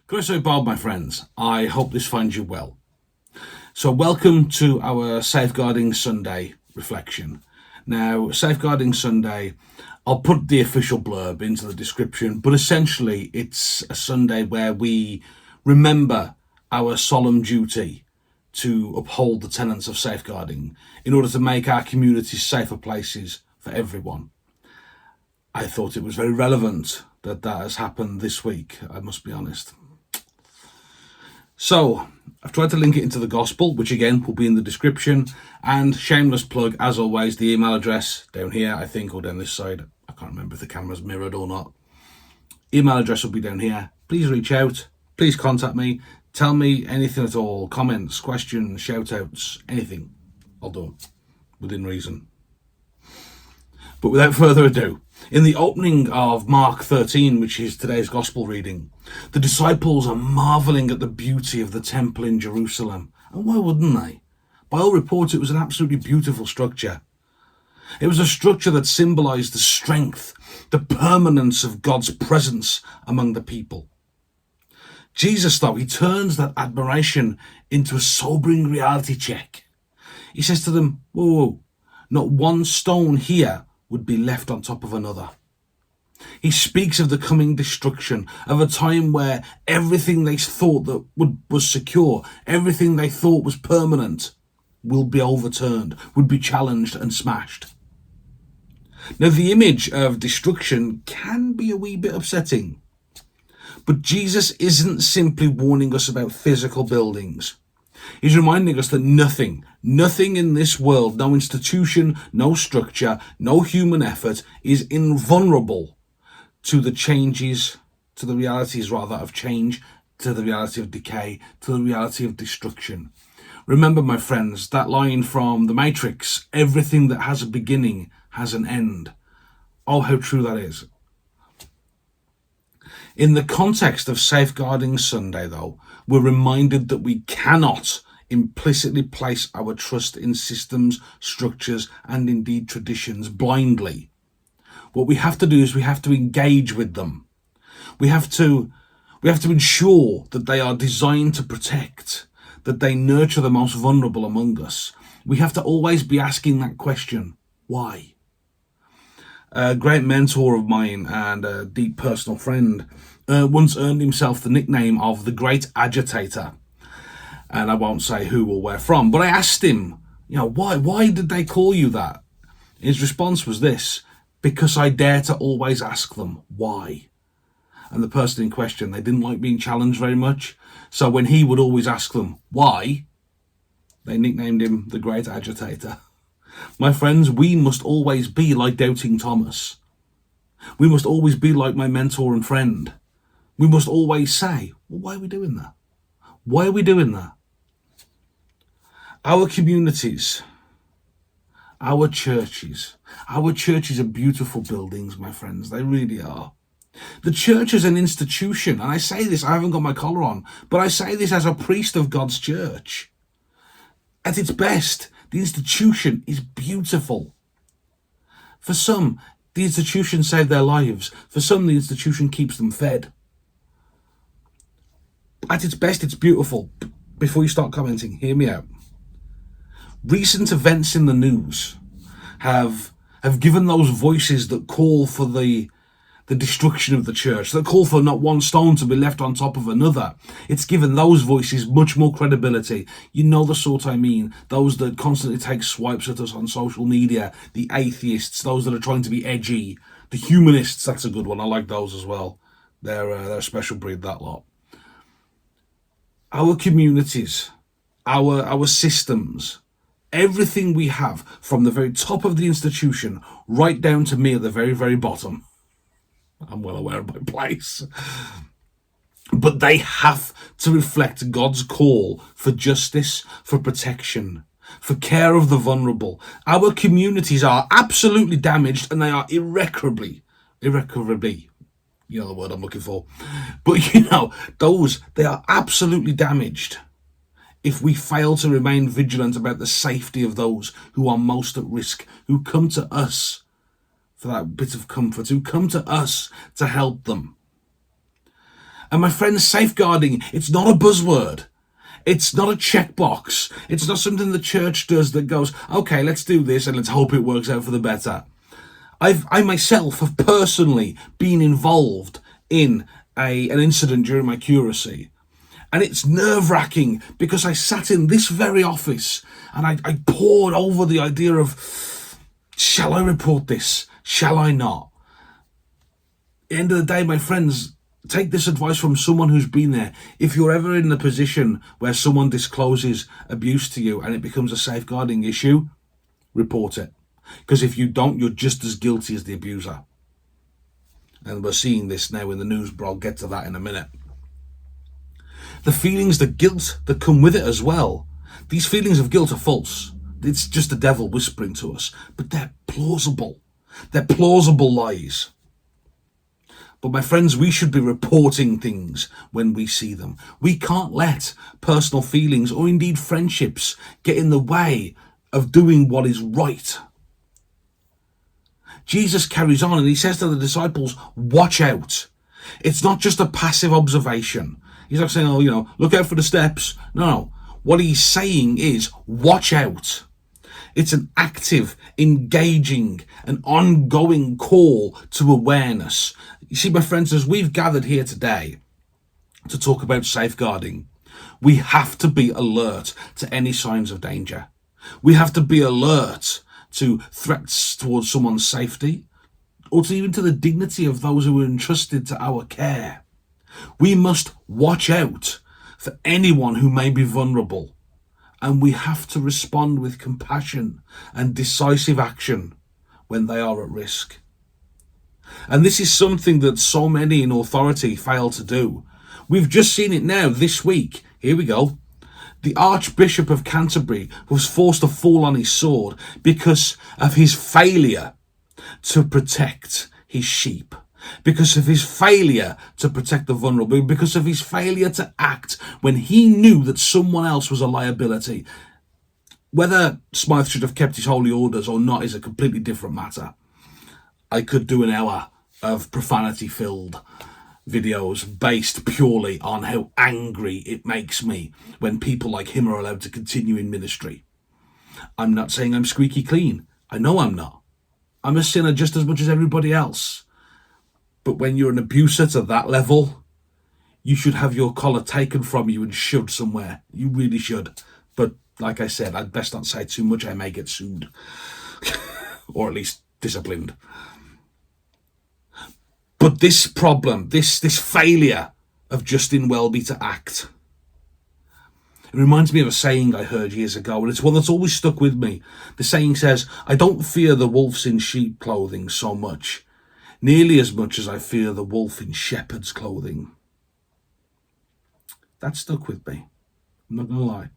Grace Bob, my friends. I hope this finds you well. So welcome to our Safeguarding Sunday reflection. Now, Safeguarding Sunday, I'll put the official blurb into the description, but essentially it's a Sunday where we remember our solemn duty to uphold the tenets of safeguarding in order to make our communities safer places for everyone. I thought it was very relevant that has happened this week, I must be honest. So, I've tried to link it into the gospel, which again will be in the description, and shameless plug, as always, the email address down here, I think, or down this side. I can't remember if the camera's mirrored or not. Email address will be down here. Please reach out. Please contact me. Tell me anything at all. Comments, questions, shout-outs, anything. I'll do it within reason. But without further ado, in the opening of Mark 13, which is today's gospel reading, the disciples are marveling at the beauty of the temple in Jerusalem. And why wouldn't they? By all reports, it was an absolutely beautiful structure. It was a structure that symbolized the strength, the permanence of God's presence among the people. Jesus, though, he turns that admiration into a sobering reality check. He says to them, whoa, not one stone here would be left on top of another. He speaks of the coming destruction, of a time where everything they thought that was secure, everything they thought was permanent, will be overturned, would be challenged and smashed. Now, the image of destruction can be a wee bit upsetting, but Jesus isn't simply warning us about physical buildings. He's reminding us that nothing in this world, no institution, no structure, no human effort is invulnerable to the changes, to the realities rather of change, to the reality of decay, to the reality of destruction. Remember, my friends, that line from The Matrix, everything that has a beginning has an end. Oh, how true that is. In the context of Safeguarding Sunday, though, we're reminded that we cannot implicitly place our trust in systems, structures, and indeed traditions blindly. What we have to do is we have to engage with them. We have to ensure that they are designed to protect, that they nurture the most vulnerable among us. We have to always be asking that question, why? A great mentor of mine and a deep personal friend once earned himself the nickname of the Great Agitator. And I won't say who or where from, but I asked him, why did they call you that? His response was this: because I dare to always ask them why. And the person in question, they didn't like being challenged very much. So when he would always ask them why, they nicknamed him the Great Agitator. My friends, we must always be like Doubting Thomas. We must always be like my mentor and friend. We must always say, well, why are we doing that? Why are we doing that? Our communities, our churches are beautiful buildings, my friends. They really are. The church is an institution, and I say this, I haven't got my collar on, but I say this as a priest of God's church. At its best, the institution is beautiful. For some, the institution saved their lives. For some, the institution keeps them fed. At its best, it's beautiful. Before you start commenting, hear me out. Recent events in the news have given those voices that call for the destruction of the church, that call for not one stone to be left on top of another. It's given those voices much more credibility. You know the sort I mean. Those that constantly take swipes at us on social media, the atheists, those that are trying to be edgy, the humanists, that's a good one. I like those as well. They're a special breed, that lot. Our communities, our systems, everything we have from the very top of the institution right down to me at the very, very bottom. I'm well aware of my place. But they have to reflect God's call for justice, for protection, for care of the vulnerable. Our communities are absolutely damaged, and they are irreparably, you know the word I'm looking for. But they are absolutely damaged if we fail to remain vigilant about the safety of those who are most at risk, who come to us for that bit of comfort, who come to us to help them. And my friends, safeguarding, it's not a buzzword. It's not a checkbox. It's not something the church does that goes, okay, let's do this and let's hope it works out for the better. I myself have personally been involved in an incident during my curacy. And it's nerve-wracking because I sat in this very office and I pored over the idea of, shall I report this? Shall I not? At the end of the day, my friends, take this advice from someone who's been there. If you're ever in the position where someone discloses abuse to you and it becomes a safeguarding issue, report it. Because if you don't, you're just as guilty as the abuser. And we're seeing this now in the news, but I'll get to that in a minute. The feelings, the guilt that come with it as well. These feelings of guilt are false. It's just the devil whispering to us. But they're plausible. They're plausible lies. But my friends, we should be reporting things when we see them. We can't let personal feelings or indeed friendships get in the way of doing what is right. Jesus carries on and he says to the disciples, watch out. It's not just a passive observation. He's not saying, look out for the steps. No. What he's saying is, watch out. It's an active, engaging, and ongoing call to awareness. You see, my friends, as we've gathered here today to talk about safeguarding, we have to be alert to any signs of danger. We have to be alert to threats towards someone's safety, or even to the dignity of those who are entrusted to our care. We must watch out for anyone who may be vulnerable, and we have to respond with compassion and decisive action when they are at risk. And this is something that so many in authority fail to do. We've just seen it now this week. Here we go. The Archbishop of Canterbury was forced to fall on his sword because of his failure to protect his sheep, because of his failure to protect the vulnerable, because of his failure to act when he knew that someone else was a liability. Whether Smythe should have kept his holy orders or not is a completely different matter. I could do an hour of profanity-filled videos based purely on how angry it makes me when people like him are allowed to continue in ministry. I'm not saying I'm squeaky clean. I know I'm not. I'm a sinner just as much as everybody else. But when you're an abuser to that level, you should have your collar taken from you and shoved somewhere. You really should. But like I said, I'd best not say too much. I may get sued. Or at least disciplined. But this problem, this failure of Justin Welby to act, it reminds me of a saying I heard years ago, and it's one that's always stuck with me. The saying says, I don't fear the wolves in sheep clothing so much, nearly as much as I fear the wolf in shepherd's clothing. That stuck with me. I'm not going to lie.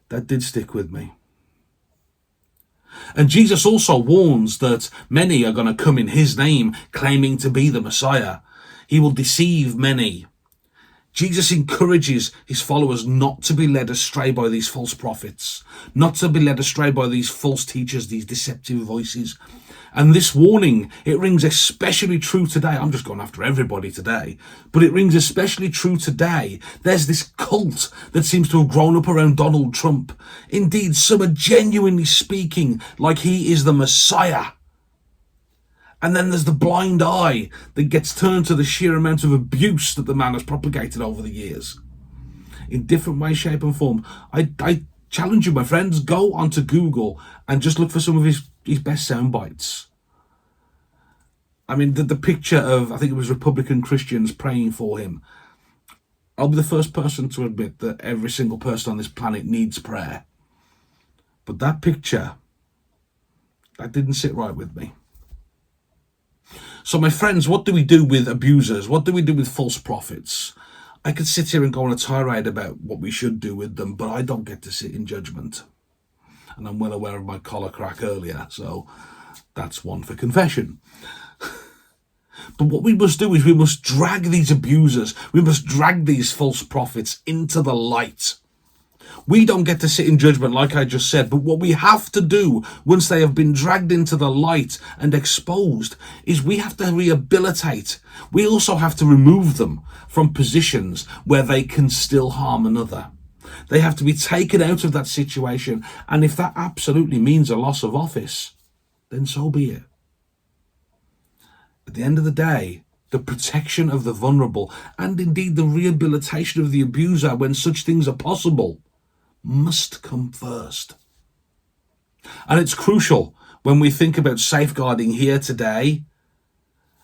That did stick with me. And Jesus also warns that many are going to come in his name, claiming to be the Messiah. He will deceive many. Jesus encourages his followers not to be led astray by these false prophets, not to be led astray by these false teachers, these deceptive voices. And this warning, it rings especially true today. I'm just going after everybody today, but it rings especially true today. There's this cult that seems to have grown up around Donald Trump. Indeed, some are genuinely speaking like he is the Messiah. And then there's the blind eye that gets turned to the sheer amount of abuse that the man has propagated over the years. In different ways, shape and form. I challenge you, my friends, go onto Google and just look for some of his best sound bites. I mean, the picture of, I think it was Republican Christians praying for him. I'll be the first person to admit that every single person on this planet needs prayer. But that picture, that didn't sit right with me. So my friends, what do we do with abusers? What do we do with false prophets? I could sit here and go on a tirade about what we should do with them, but I don't get to sit in judgment. And I'm well aware of my collar crack earlier, so that's one for confession. But what we must do is we must drag these abusers, we must drag these false prophets into the light. We don't get to sit in judgment, like I just said, but what we have to do once they have been dragged into the light and exposed is we have to rehabilitate. We also have to remove them from positions where they can still harm another. They have to be taken out of that situation, and if that absolutely means a loss of office, then so be it. At the end of the day, the protection of the vulnerable, and indeed the rehabilitation of the abuser when such things are possible, must come first. And it's crucial when we think about safeguarding here today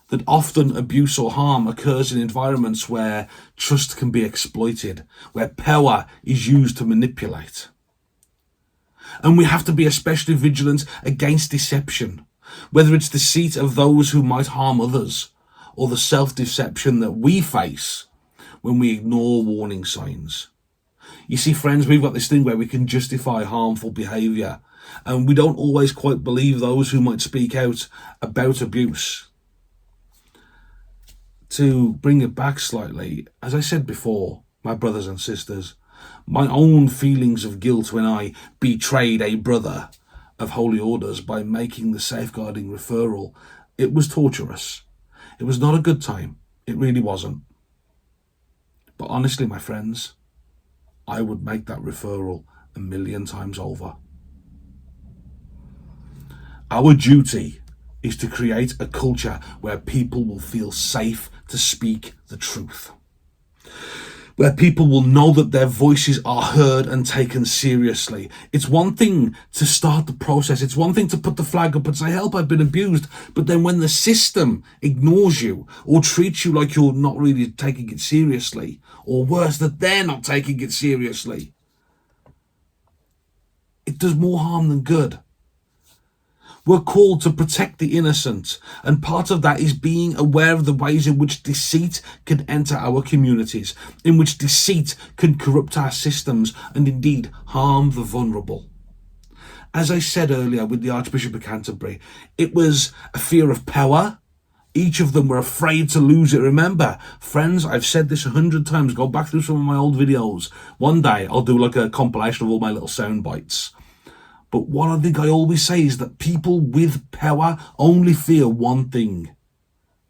that often abuse or harm occurs in environments where trust can be exploited, where power is used to manipulate. And we have to be especially vigilant against deception, whether it's deceit of those who might harm others, or the self-deception that we face when we ignore warning signs. You see, friends, we've got this thing where we can justify harmful behaviour, and we don't always quite believe those who might speak out about abuse. To bring it back slightly, as I said before, my brothers and sisters, my own feelings of guilt when I betrayed a brother of holy orders by making the safeguarding referral, it was torturous. It was not a good time. It really wasn't. But honestly, my friends, I would make that referral 1,000,000 times over. Our duty is to create a culture where people will feel safe to speak the truth, where people will know that their voices are heard and taken seriously. It's one thing to start the process. It's one thing to put the flag up and say, help, I've been abused. But then when the system ignores you or treats you like you're not really taking it seriously, or worse, that they're not taking it seriously, it does more harm than good. We're called to protect the innocent, and part of that is being aware of the ways in which deceit can enter our communities, in which deceit can corrupt our systems and indeed harm the vulnerable. As I said earlier with the Archbishop of Canterbury, it was a fear of power. Each of them were afraid to lose it. Remember, friends, I've said this 100 times. Go back through some of my old videos. One day I'll do like a compilation of all my little sound bites. But what I think I always say is that people with power only fear one thing,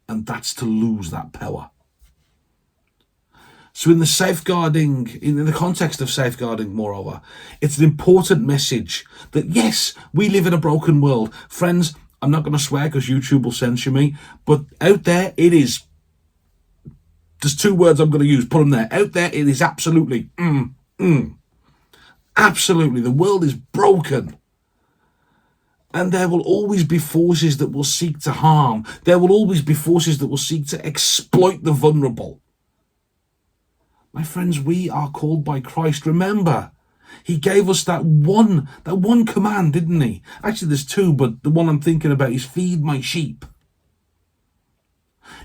and that's to lose that power. So in the context of safeguarding, moreover, it's an important message that yes, we live in a broken world. Friends, I'm not going to swear because YouTube will censor me, but out there it is. There's two words I'm going to use, put them there. Out there it is absolutely, absolutely, the world is broken. And there will always be forces that will seek to harm. There will always be forces that will seek to exploit the vulnerable. My friends, we are called by Christ. Remember, he gave us that one command, didn't he? Actually, there's two, but the one I'm thinking about is feed my sheep.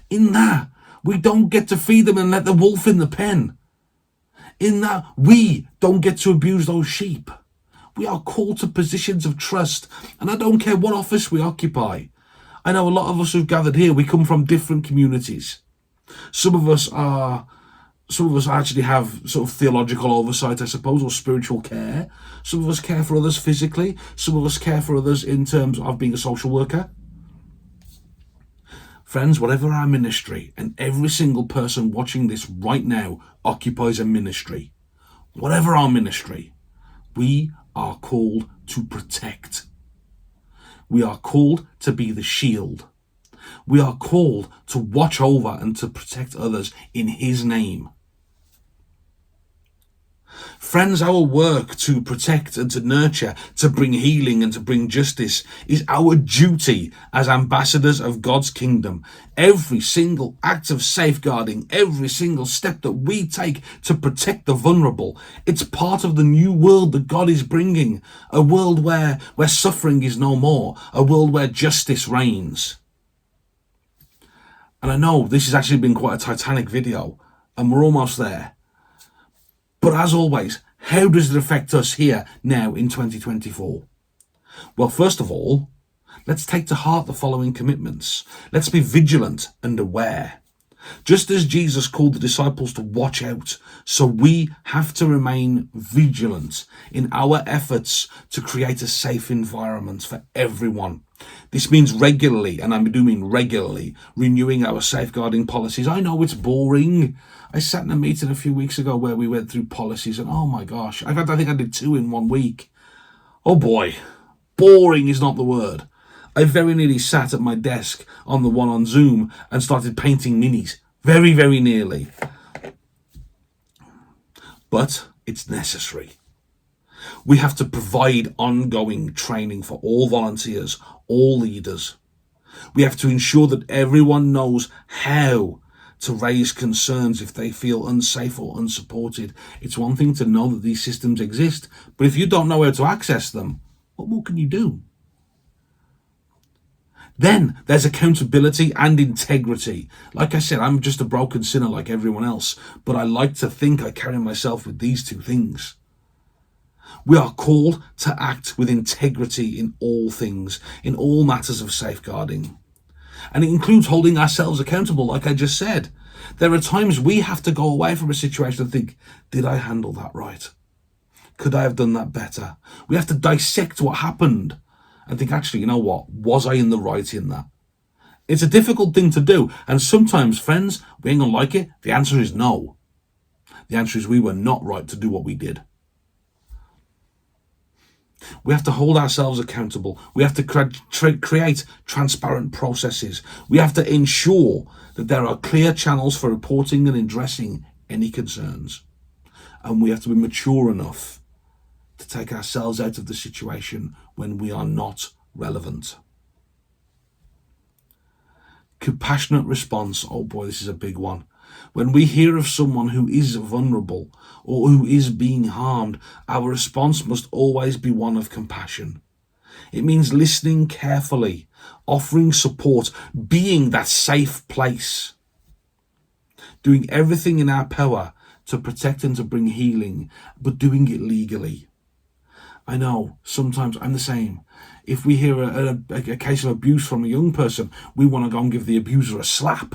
In that, we don't get to feed them and let the wolf in the pen. In that, we don't get to abuse those sheep. We are called to positions of trust, and I don't care what office we occupy. I know a lot of us who've gathered here, we come from different communities. Some of us actually have sort of theological oversight, I suppose, or spiritual care. Some of us care for others physically. Some of us care for others in terms of being a social worker. Friends, whatever our ministry, and every single person watching this right now occupies a ministry. Whatever our ministry, we are called to protect. We are called to be the shield. We are called to watch over and to protect others in his name. Friends, our work to protect and to nurture, to bring healing and to bring justice is our duty as ambassadors of God's kingdom. Every single act of safeguarding, every single step that we take to protect the vulnerable, it's part of the new world that God is bringing. A world where suffering is no more, a world where justice reigns. And I know this has actually been quite a titanic video, and we're almost there. But as always, how does it affect us here now in 2024? Well, first of all, let's take to heart the following commitments. Let's be vigilant and aware. Just as Jesus called the disciples to watch out, so we have to remain vigilant in our efforts to create a safe environment for everyone. This means regularly, and I do mean regularly, renewing our safeguarding policies. I know it's boring. I sat in a meeting a few weeks ago where we went through policies, and oh my gosh, I think I did 2 in 1 week. Oh boy, boring is not the word. I very nearly sat at my desk on the one on Zoom and started painting minis. Very, very nearly. But it's necessary. We have to provide ongoing training for all volunteers, all leaders. We have to ensure that everyone knows how to raise concerns if they feel unsafe or unsupported. It's one thing to know that these systems exist, but if you don't know how to access them, what more can you do? Then there's accountability and integrity. Like I said, I'm just a broken sinner like everyone else, but I like to think I carry myself with these 2 things. We are called to act with integrity in all things, in all matters of safeguarding. And it includes holding ourselves accountable, like I just said. There are times we have to go away from a situation and think, did I handle that right? Could I have done that better? We have to dissect what happened and think, actually, you know what? Was I in the right in that? It's a difficult thing to do. And sometimes, friends, we ain't gonna like it. The answer is no. The answer is we were not right to do what we did. We have to hold ourselves accountable. We have to create transparent processes. We have to ensure that there are clear channels for reporting and addressing any concerns. And we have to be mature enough to take ourselves out of the situation when we are not relevant. Compassionate response. Oh boy, this is a big one. When we hear of someone who is vulnerable or who is being harmed, our response must always be one of compassion. It means listening carefully, offering support, being that safe place, doing everything in our power to protect and to bring healing, but doing it legally. I know, sometimes I'm the same. If we hear a case of abuse from a young person, we want to go and give the abuser a slap.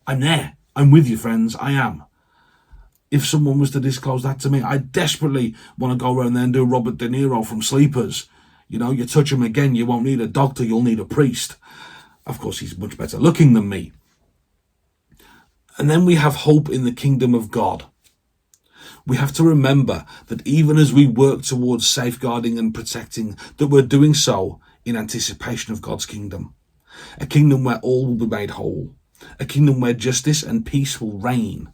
I'm there. I'm with you, friends. I am. If someone was to disclose that to me, I desperately want to go around there and do Robert De Niro from Sleepers. You know, you touch him again, you won't need a doctor, you'll need a priest. Of course, he's much better looking than me. And then we have hope in the kingdom of God. We have to remember that even as we work towards safeguarding and protecting, that we're doing so in anticipation of God's kingdom. A kingdom where all will be made whole. A kingdom where justice and peace will reign.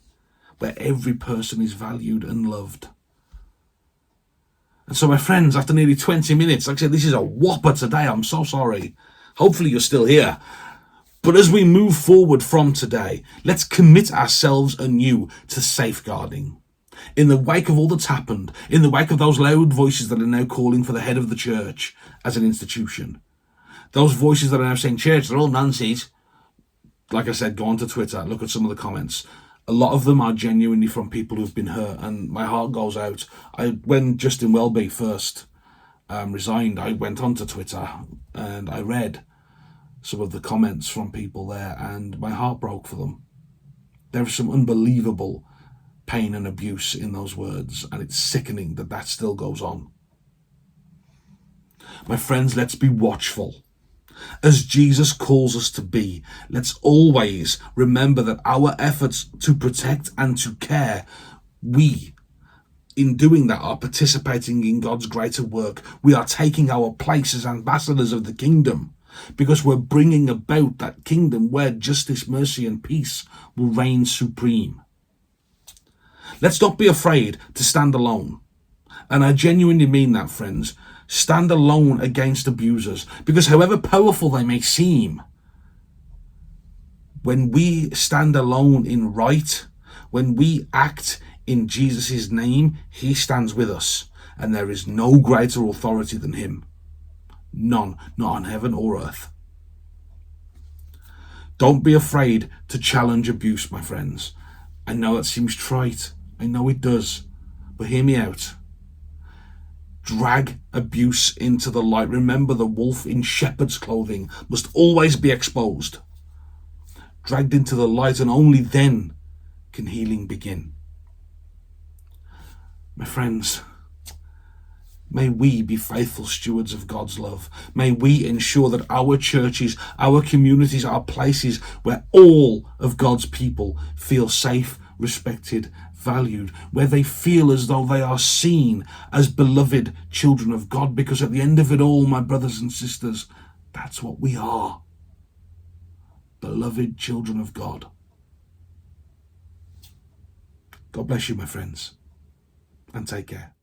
Where every person is valued and loved. And so, my friends, after nearly 20 minutes, like I said, this is a whopper today. I'm so sorry. Hopefully you're still here. But as we move forward from today, let's commit ourselves anew to safeguarding. In the wake of all that's happened, in the wake of those loud voices that are now calling for the head of the church as an institution, those voices that are now saying, church, they're all Nancy's. Like I said, go onto Twitter, look at some of the comments. A lot of them are genuinely from people who've been hurt, and my heart goes out. When Justin Welby first resigned, I went onto Twitter and I read some of the comments from people there, and my heart broke for them. There is some unbelievable pain and abuse in those words, and it's sickening that that still goes on. My friends, let's be watchful. As Jesus calls us to be, let's always remember that our efforts to protect and to care, we, in doing that, are participating in God's greater work. We are taking our place as ambassadors of the kingdom, because we're bringing about that kingdom where justice, mercy, and peace will reign supreme. Let's not be afraid to stand alone. And I genuinely mean that, friends. Stand alone against abusers, because however powerful they may seem, when we stand alone in right, when we act in Jesus' name, he stands with us, and there is no greater authority than him. None, not on heaven or earth. Don't be afraid to challenge abuse, my friends. I know that seems trite. I know it does. But hear me out. Drag abuse into the light. Remember, the wolf in shepherd's clothing must always be exposed. dragged into the light, and only then can healing begin. My friends, may we be faithful stewards of God's love. May we ensure that our churches, our communities are places where all of God's people feel safe, respected, valued, where they feel as though they are seen as beloved children of God, because at the end of it all, my brothers and sisters, that's what we are. Beloved children of God. God bless you, my friends, and take care.